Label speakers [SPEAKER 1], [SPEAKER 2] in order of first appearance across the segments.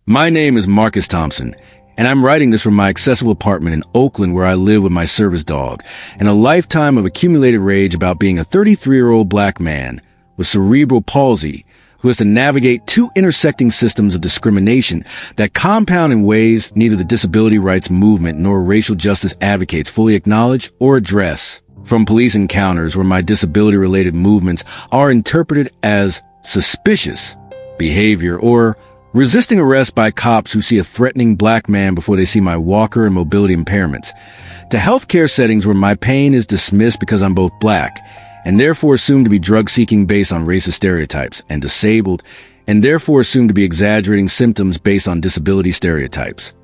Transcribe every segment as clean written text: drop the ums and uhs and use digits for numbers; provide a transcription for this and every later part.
[SPEAKER 1] My name is Marcus Thompson, and I'm writing this from my accessible apartment in Oakland where I live with my service dog, and a lifetime of accumulated rage about being a 33-year-old black man with cerebral palsy who has to navigate two intersecting systems of discrimination that compound in ways neither the disability rights movement nor racial justice advocates fully acknowledge or address. From police encounters where my disability-related movements are interpreted as suspicious behavior or resisting arrest by cops who see a threatening black man before they see my walker and mobility impairments, to healthcare settings where my pain is dismissed because I'm both black and therefore assumed to be drug-seeking based on racist stereotypes, and disabled and therefore assumed to be exaggerating symptoms based on disability stereotypes,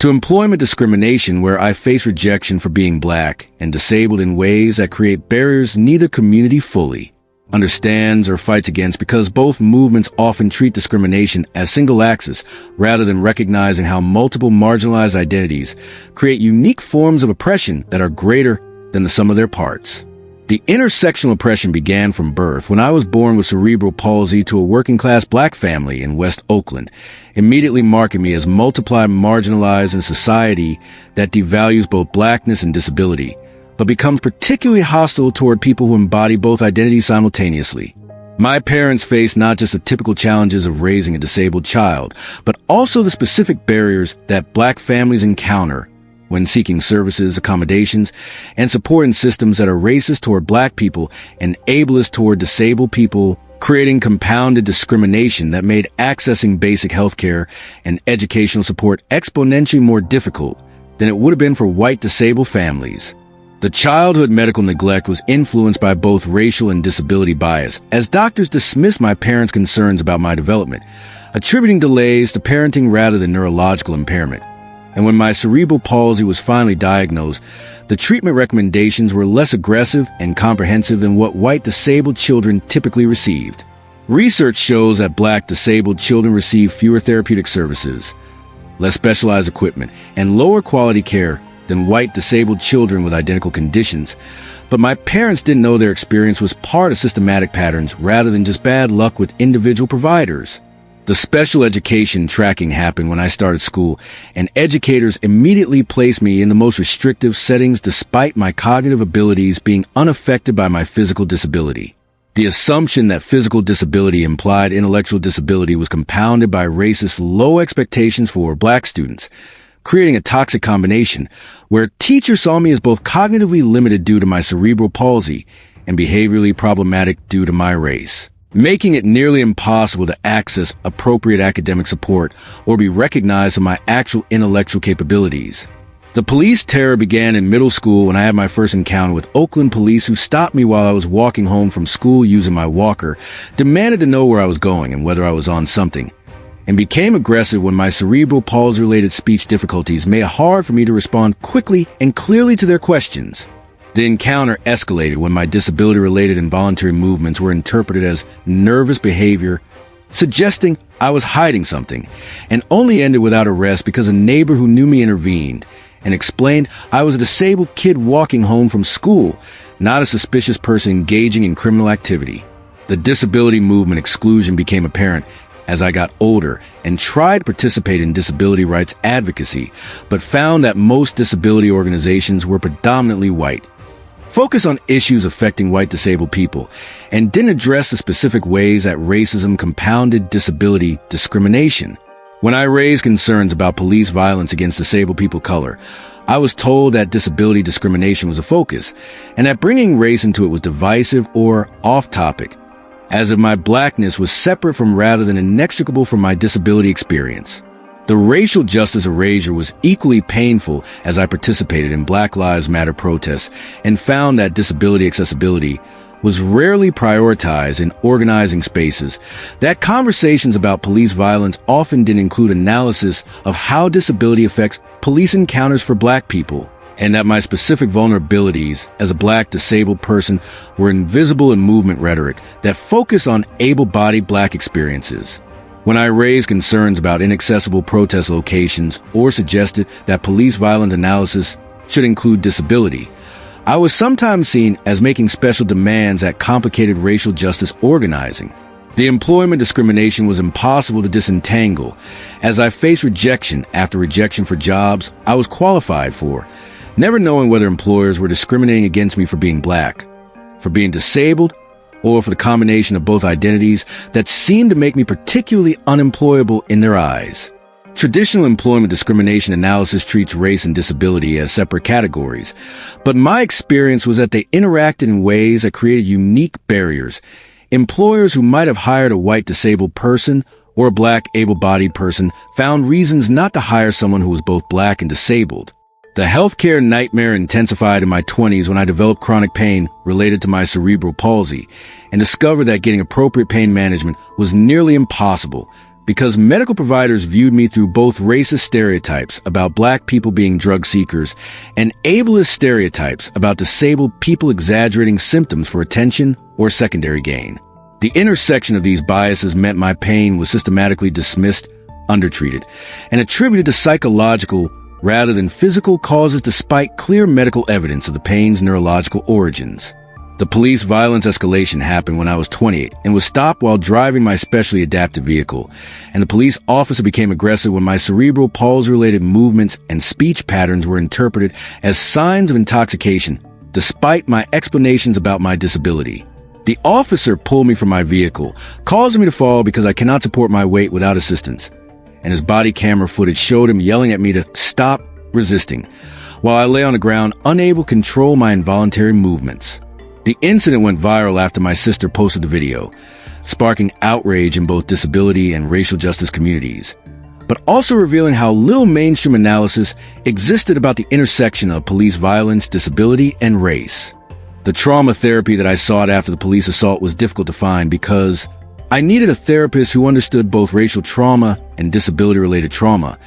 [SPEAKER 1] to employment discrimination where I face rejection for being black and disabled in ways that create barriers neither community fully understands or fights against, because both movements often treat discrimination as single axis rather than recognizing how multiple marginalized identities create unique forms of oppression that are greater than the sum of their parts. The intersectional oppression began from birth when I was born with cerebral palsy to a working-class black family in West Oakland, immediately marking me as multiplied marginalized in a society that devalues both blackness and disability, but becomes particularly hostile toward people who embody both identities simultaneously. My parents faced not just the typical challenges of raising a disabled child, but also the specific barriers that black families encounter when seeking services, accommodations, and support in systems that are racist toward black people and ableist toward disabled people, creating compounded discrimination that made accessing basic healthcare and educational support exponentially more difficult than it would have been for white disabled families. The childhood medical neglect was influenced by both racial and disability bias, as doctors dismissed my parents' concerns about my development, attributing delays to parenting rather than neurological impairment. And when my cerebral palsy was finally diagnosed, the treatment recommendations were less aggressive and comprehensive than what white disabled children typically received. Research shows that black disabled children receive fewer therapeutic services, less specialized equipment, and lower quality care than white disabled children with identical conditions. But my parents didn't know their experience was part of systematic patterns rather than just bad luck with individual providers. The special education tracking happened when I started school, and educators immediately placed me in the most restrictive settings despite my cognitive abilities being unaffected by my physical disability. The assumption that physical disability implied intellectual disability was compounded by racist low expectations for black students, creating a toxic combination where teachers saw me as both cognitively limited due to my cerebral palsy and behaviorally problematic due to my race, making it nearly impossible to access appropriate academic support or be recognized for my actual intellectual capabilities. The police terror began in middle school when I had my first encounter with Oakland police, who stopped me while I was walking home from school using my walker, demanded to know where I was going and whether I was on something, and became aggressive when my cerebral palsy-related speech difficulties made it hard for me to respond quickly and clearly to their questions. The encounter escalated when my disability-related involuntary movements were interpreted as nervous behavior, suggesting I was hiding something, and only ended without arrest because a neighbor who knew me intervened and explained I was a disabled kid walking home from school, not a suspicious person engaging in criminal activity. The disability movement exclusion became apparent as I got older and tried to participate in disability rights advocacy, but found that most disability organizations were predominantly white, focused on issues affecting white disabled people, and didn't address the specific ways that racism compounded disability discrimination. When I raised concerns about police violence against disabled people of color, I was told that disability discrimination was a focus, and that bringing race into it was divisive or off-topic, as if my blackness was separate from rather than inextricable from my disability experience. The racial justice erasure was equally painful as I participated in Black Lives Matter protests and found that disability accessibility was rarely prioritized in organizing spaces, that conversations about police violence often didn't include analysis of how disability affects police encounters for black people, and that my specific vulnerabilities as a black disabled person were invisible in movement rhetoric that focused on able-bodied black experiences. When I raised concerns about inaccessible protest locations or suggested that police violence analysis should include disability, I was sometimes seen as making special demands at complicated racial justice organizing. The employment discrimination was impossible to disentangle, as I faced rejection after rejection for jobs I was qualified for, never knowing whether employers were discriminating against me for being black, for being disabled, or for the combination of both identities that seemed to make me particularly unemployable in their eyes. Traditional employment discrimination analysis treats race and disability as separate categories, but my experience was that they interacted in ways that created unique barriers. Employers who might have hired a white disabled person or a black able-bodied person found reasons not to hire someone who was both black and disabled. The healthcare nightmare intensified in my 20s when I developed chronic pain related to my cerebral palsy and discovered that getting appropriate pain management was nearly impossible because medical providers viewed me through both racist stereotypes about black people being drug seekers and ableist stereotypes about disabled people exaggerating symptoms for attention or secondary gain. The intersection of these biases meant my pain was systematically dismissed, undertreated, and attributed to psychological rather than physical causes despite clear medical evidence of the pain's neurological origins. The police violence escalation happened when I was 28 and was stopped while driving my specially adapted vehicle, and the police officer became aggressive when my cerebral palsy-related movements and speech patterns were interpreted as signs of intoxication, despite my explanations about my disability. The officer pulled me from my vehicle, causing me to fall because I cannot support my weight without assistance, and his body camera footage showed him yelling at me to stop resisting, while I lay on the ground, unable to control my involuntary movements. The incident went viral after my sister posted the video, sparking outrage in both disability and racial justice communities, but also revealing how little mainstream analysis existed about the intersection of police violence, disability, and race. The trauma therapy that I sought after the police assault was difficult to find because I needed a therapist who understood both racial trauma and disability-related trauma,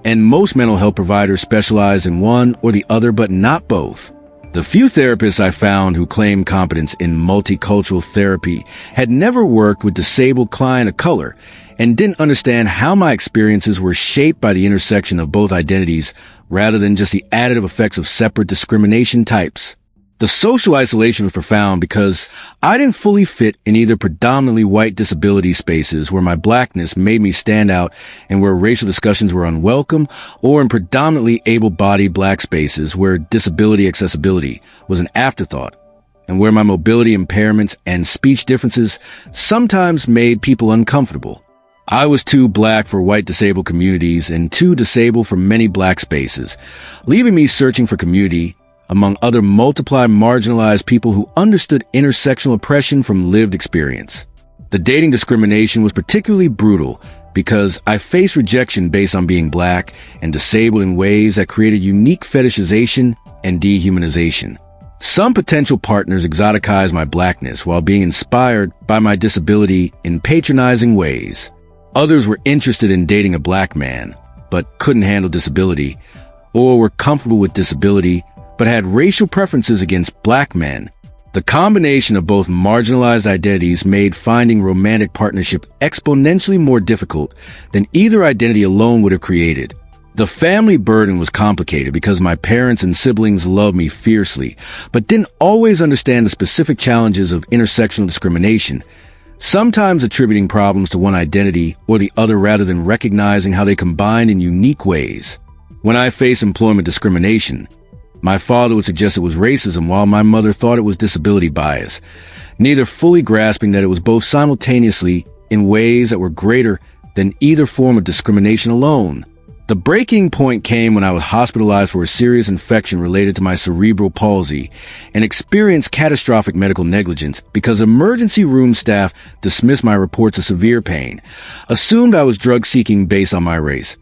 [SPEAKER 1] and most mental health providers specialize in one or the other, but not both. The few therapists I found who claimed competence in multicultural therapy had never worked with disabled clients of color and didn't understand how my experiences were shaped by the intersection of both identities rather than just the additive effects of separate discrimination types. The social isolation was profound because I didn't fully fit in either predominantly white disability spaces where my blackness made me stand out and where racial discussions were unwelcome, or in predominantly able-bodied black spaces where disability accessibility was an afterthought, and where my mobility impairments and speech differences sometimes made people uncomfortable. I was too black for white disabled communities and too disabled for many black spaces, leaving me searching for community among other multiply marginalized people who understood intersectional oppression from lived experience. The dating discrimination was particularly brutal because I faced rejection based on being black and disabled in ways that created unique fetishization and dehumanization. Some potential partners exoticized my blackness while being inspired by my disability in patronizing ways. Others were interested in dating a black man, but couldn't handle disability, or were comfortable with disability but had racial preferences against black men. The combination of both marginalized identities made finding romantic partnership exponentially more difficult than either identity alone would have created. The family burden was complicated because my parents and siblings loved me fiercely, but didn't always understand the specific challenges of intersectional discrimination, sometimes attributing problems to one identity or the other rather than recognizing how they combined in unique ways. When I faced employment discrimination, my father would suggest it was racism while my mother thought it was disability bias, neither fully grasping that it was both simultaneously in ways that were greater than either form of discrimination alone. The breaking point came when I was hospitalized for a serious infection related to my cerebral palsy and experienced catastrophic medical negligence because emergency room staff dismissed my reports of severe pain, assumed I was drug-seeking based on my race,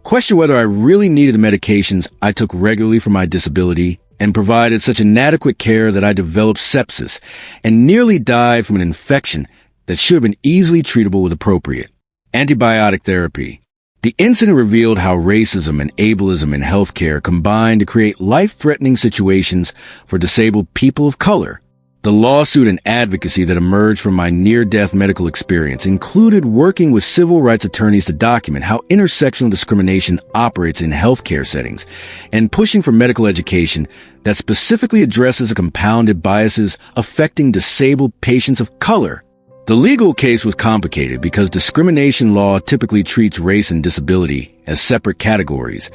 [SPEAKER 1] questioned whether I really needed the medications I took regularly for my disability, and provided such inadequate care that I developed sepsis and nearly died from an infection that should have been easily treatable with appropriate antibiotic therapy. The incident revealed how racism and ableism in healthcare combined to create life-threatening situations for disabled people of color. The lawsuit and advocacy that emerged from my near-death medical experience included working with civil rights attorneys to document how intersectional discrimination operates in healthcare settings and pushing for medical education that specifically addresses the compounded biases affecting disabled patients of color. The legal case was complicated because discrimination law typically treats race and disability as separate categories,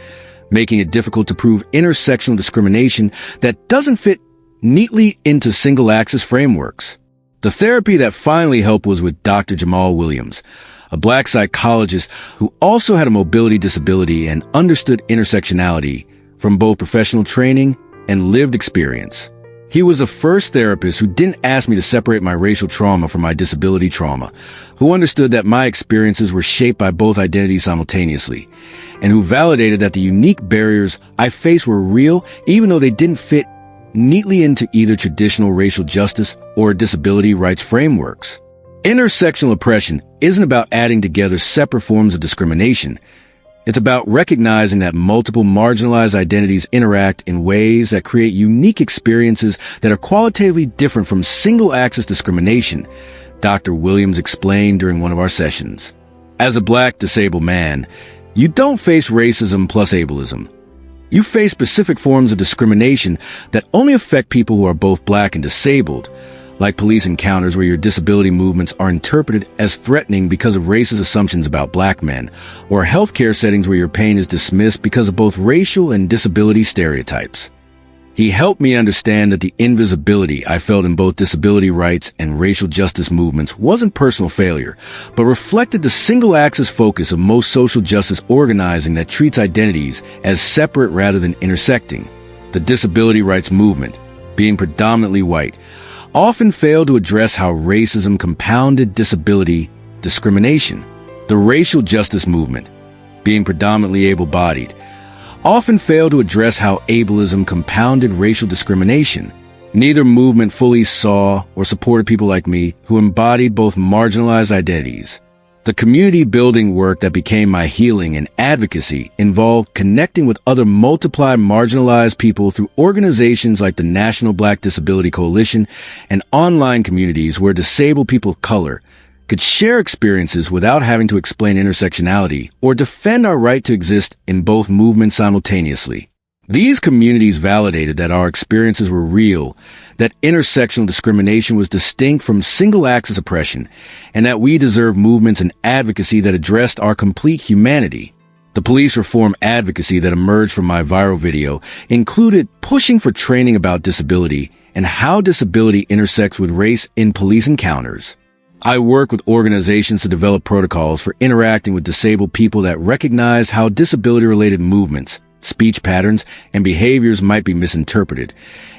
[SPEAKER 1] making it difficult to prove intersectional discrimination that doesn't fit neatly into single-axis frameworks. The therapy that finally helped was with Dr. Jamal Williams, a black psychologist who also had a mobility disability and understood intersectionality from both professional training and lived experience. He was the first therapist who didn't ask me to separate my racial trauma from my disability trauma, who understood that my experiences were shaped by both identities simultaneously, and who validated that the unique barriers I faced were real even though they didn't fit neatly into either traditional racial justice or disability rights frameworks. Intersectional oppression isn't about adding together separate forms of discrimination. It's about recognizing that multiple marginalized identities interact in ways that create unique experiences that are qualitatively different from single-axis discrimination, Dr. Williams explained during one of our sessions. As a black disabled man, you don't face racism plus ableism. You face specific forms of discrimination that only affect people who are both black and disabled, like police encounters where your disability movements are interpreted as threatening because of racist assumptions about black men, or healthcare settings where your pain is dismissed because of both racial and disability stereotypes. He helped me understand that the invisibility I felt in both disability rights and racial justice movements wasn't personal failure, but reflected the single-axis focus of most social justice organizing that treats identities as separate rather than intersecting. The disability rights movement, being predominantly white, often failed to address how racism compounded disability discrimination. The racial justice movement, being predominantly able-bodied, often failed to address how ableism compounded racial discrimination. Neither movement fully saw or supported people like me who embodied both marginalized identities. The community-building work that became my healing and advocacy involved connecting with other multiplied marginalized people through organizations like the National Black Disability Coalition and online communities where disabled people of color could share experiences without having to explain intersectionality or defend our right to exist in both movements simultaneously. These communities validated that our experiences were real, that intersectional discrimination was distinct from single-axis oppression, and that we deserve movements and advocacy that addressed our complete humanity. The police reform advocacy that emerged from my viral video included pushing for training about disability and how disability intersects with race in police encounters. I work with organizations to develop protocols for interacting with disabled people that recognize how disability-related movements, speech patterns, and behaviors might be misinterpreted,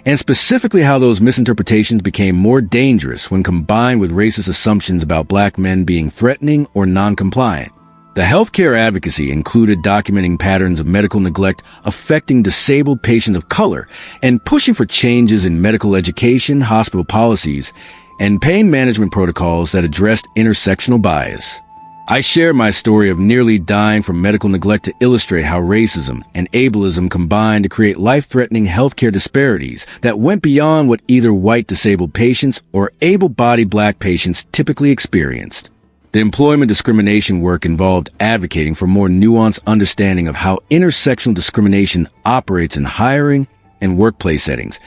[SPEAKER 1] and specifically how those misinterpretations became more dangerous when combined with racist assumptions about black men being threatening or non-compliant. The healthcare advocacy included documenting patterns of medical neglect affecting disabled patients of color and pushing for changes in medical education, hospital policies, and pain management protocols that addressed intersectional bias. I share my story of nearly dying from medical neglect to illustrate how racism and ableism combined to create life-threatening healthcare disparities that went beyond what either white disabled patients or able-bodied black patients typically experienced. The employment discrimination work involved advocating for more nuanced understanding of how intersectional discrimination operates in hiring and workplace settings,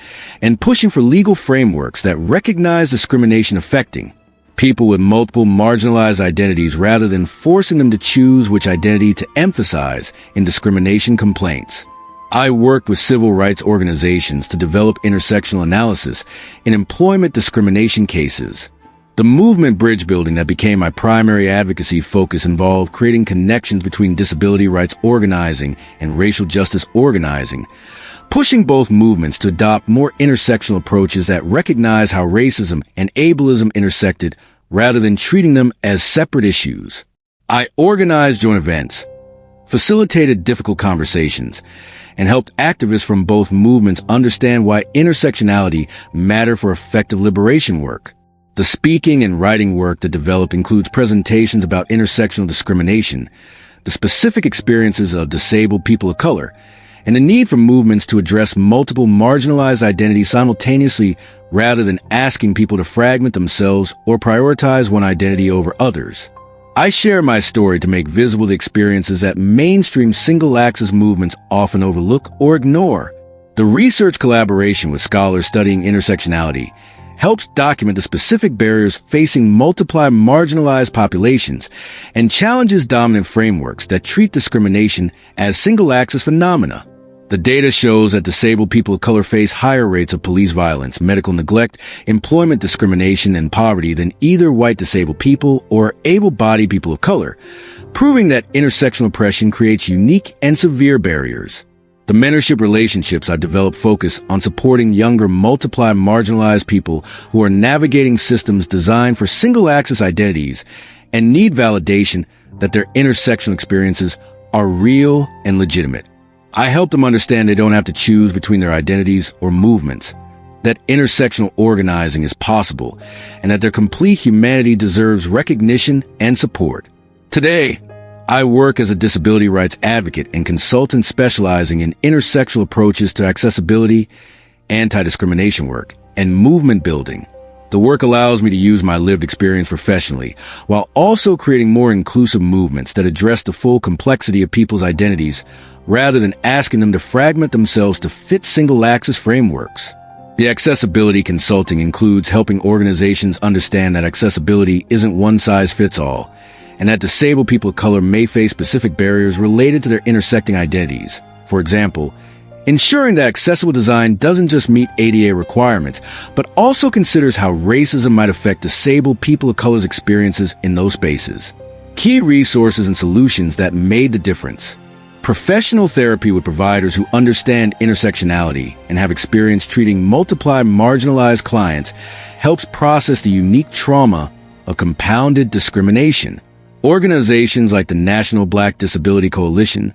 [SPEAKER 1] and pushing for legal frameworks that recognize discrimination affecting people with multiple marginalized identities rather than forcing them to choose which identity to emphasize in discrimination complaints. I worked with civil rights organizations to develop intersectional analysis in employment discrimination cases. The movement bridge building that became my primary advocacy focus involved creating connections between disability rights organizing and racial justice organizing, pushing both movements to adopt more intersectional approaches that recognize how racism and ableism intersected rather than treating them as separate issues. I organized joint events, facilitated difficult conversations, and helped activists from both movements understand why intersectionality mattered for effective liberation work. The speaking and writing work that developed includes presentations about intersectional discrimination, the specific experiences of disabled people of color, and the need for movements to address multiple marginalized identities simultaneously rather than asking people to fragment themselves or prioritize one identity over others. I share my story to make visible the experiences that mainstream single-axis movements often overlook or ignore. The research collaboration with scholars studying intersectionality helps document the specific barriers facing multiple marginalized populations and challenges dominant frameworks that treat discrimination as single-axis phenomena. The data shows that disabled people of color face higher rates of police violence, medical neglect, employment discrimination, and poverty than either white disabled people or able-bodied people of color, proving that intersectional oppression creates unique and severe barriers. The mentorship relationships I've developed focus on supporting younger, multiply marginalized people who are navigating systems designed for single-axis identities and need validation that their intersectional experiences are real and legitimate. I help them understand they don't have to choose between their identities or movements, that intersectional organizing is possible, and that their complete humanity deserves recognition and support. Today, I work as a disability rights advocate and consultant specializing in intersectional approaches to accessibility, anti-discrimination work, and movement building. The work allows me to use my lived experience professionally, while also creating more inclusive movements that address the full complexity of people's identities, rather than asking them to fragment themselves to fit single-axis frameworks. The accessibility consulting includes helping organizations understand that accessibility isn't one-size-fits-all, and that disabled people of color may face specific barriers related to their intersecting identities. For example, ensuring that accessible design doesn't just meet ADA requirements, but also considers how racism might affect disabled people of color's experiences in those spaces. Key resources and solutions that made the difference. Professional therapy with providers who understand intersectionality and have experience treating multiply marginalized clients helps process the unique trauma of compounded discrimination. Organizations like the National Black Disability Coalition,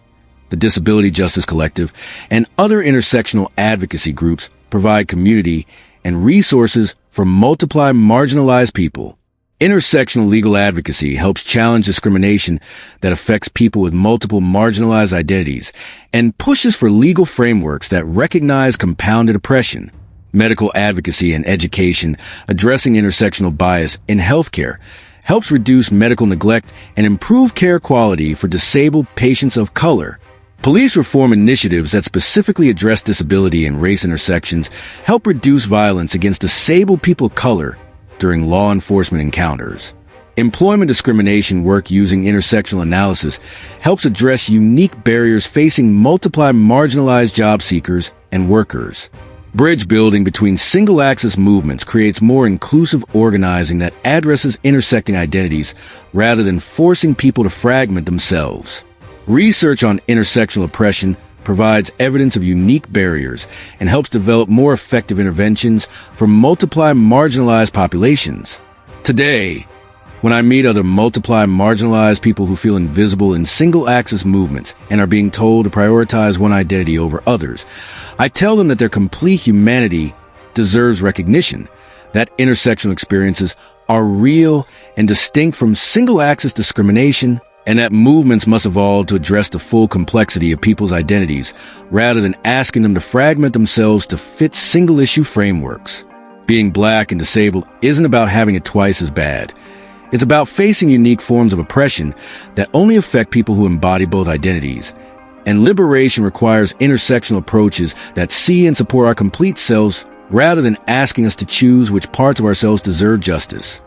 [SPEAKER 1] the Disability Justice Collective, and other intersectional advocacy groups provide community and resources for multiply marginalized people. Intersectional legal advocacy helps challenge discrimination that affects people with multiple marginalized identities and pushes for legal frameworks that recognize compounded oppression. Medical advocacy and education addressing intersectional bias in healthcare helps reduce medical neglect and improve care quality for disabled patients of color. Police reform initiatives that specifically address disability and race intersections help reduce violence against disabled people of color during law enforcement encounters. Employment discrimination work using intersectional analysis helps address unique barriers facing multiply marginalized job seekers and workers. Bridge building between single-axis movements creates more inclusive organizing that addresses intersecting identities rather than forcing people to fragment themselves. Research on intersectional oppression provides evidence of unique barriers and helps develop more effective interventions for multiply marginalized populations. Today, when I meet other multiply marginalized people who feel invisible in single-axis movements and are being told to prioritize one identity over others, I tell them that their complete humanity deserves recognition, that intersectional experiences are real and distinct from single-axis discrimination, and that movements must evolve to address the full complexity of people's identities rather than asking them to fragment themselves to fit single-issue frameworks. Being black and disabled isn't about having it twice as bad. It's about facing unique forms of oppression that only affect people who embody both identities. And liberation requires intersectional approaches that see and support our complete selves rather than asking us to choose which parts of ourselves deserve justice.